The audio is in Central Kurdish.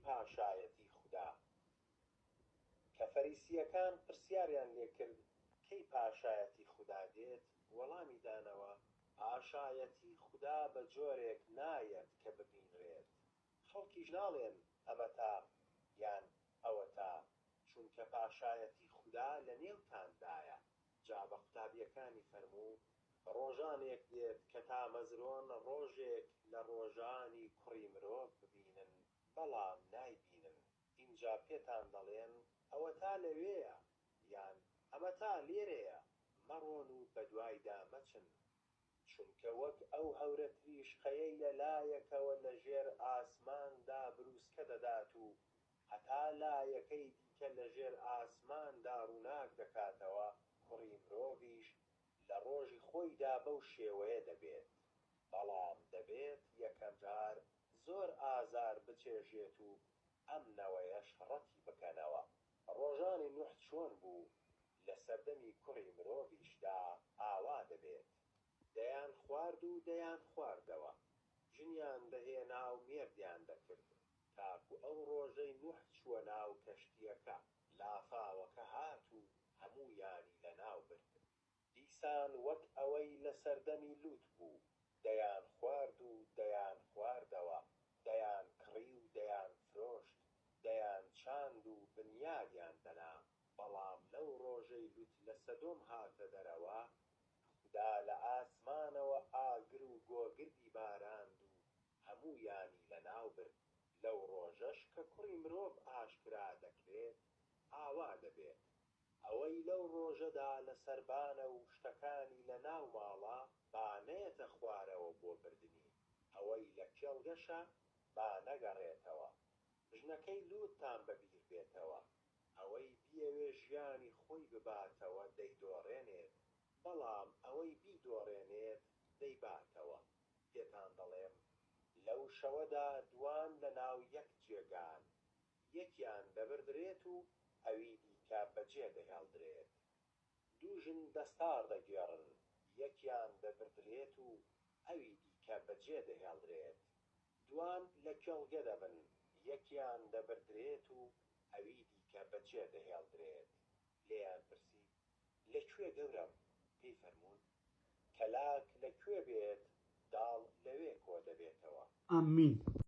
پاشایەتی خودا. کە فەریسیەکان پرسیاریان لێکرد کەی پاشایەتی خودا دێت، وەڵامی دانەوە پاشایەتی خودا بە جۆرێک نایەت کە ببینرێت. خەڵکیش ناڵێن ئەمە تا یان ئەوە تا، چونکە پاشایەتی خودا لە نێوتاندایە. جا بە قوتابیەکانی فەرموو ڕۆژانێک دێت کە تا مەزرۆن ڕۆژێک لە ڕۆژانی کوڕی مرۆڤ ببینن، بەڵام نایبینن. ئینجا پێتان دەڵێن ئەوە تا لەوێیە یان ئەمە تا لێرەیە، مەڕۆن و بەدوایدا مەچن، چونکە وەک ئەو هەورە تریشقەیەی لەلایەکەوە لە ژێر ئاسماندا بروسکە دەدات و هەتا لایەکەی دیکە لە ژێر ئاسماندا ڕووناک دەکاتەوە، کوڕی مرۆڤیش لە ڕۆژی خۆیدا بەو شێوەیە دەبێت. بەڵام دەبێت یەکەم جار زۆر ئازار بچێژێت و ئەم نەوەیەش ڕەتی بکەنەوە. ڕۆژانی نوح چۆن بوو؟ لە سەردەمی کوڕی مرۆڤیشدا ئاوا دەبێت. دەیان خوارد و دەیان خواردەوە، ژنیان دەهێنا و مێردیان دەکرد، تاکو ئەو ڕۆژەی نوح چووە ناو کەشتیەکە، لافاوەکە هات و هەموویانی لەناو برد. دیسان وەک ئەوەی لە سەردەمی لووت بوو، دەیان خوارد و دەیان خواردەوە، دەیان کڕی و دەیان فرۆشت، دەیان چاند و بنیادیان دەنا. بەڵام لەو ڕۆژەی لووت لە سەدۆم هاتە دەرەوە، خدا لە ئاسمانەوە ئاگر و گۆگردی باراند و هەموویانی لەناو برد. لەو ڕۆژەش کە کوڕی مرۆڤ ئاشکرا دەکرێت ئاوا دەبێت. ئەوەی لەو ڕۆژەدا لە سەربانە و شتەکانی لە ناو ماڵە با نێتە خوارەوە بۆ بردنی، ئەوەی لە کێڵگەشە با نەگەڕێتەوە. ژنەکەی لووتتان بەبیر بێتەوە، ئەوەی بیەوێ ژیانی خۆی بباتەوە دەیدۆڕێنێت، بەڵام ئەوەی بیدۆڕێنێت دەیباتەوە. پێتان دەڵێم لەو شەوەدا دوان لە ناو یەک جێگان، یەکیان دەبردرێت و ئەوی دیکە بەجێ دەهێڵدرێت. دوو ژن دەستار دەگێڕن، یەکیان دەبردرێت و ئەوی دیکە بەجێ دەهێڵدرێت. دوان لە کێڵگە دەبن، یەکیان دەبردرێت و ئەوی دیکە بەجێ دەهێڵدرێت. لێیان پرسی لەکوێ گەورم؟ پێی فەرموون کەلاک لەکوێ بێت، داڵ لەوێ کۆ دەبێتەوە. ئامین.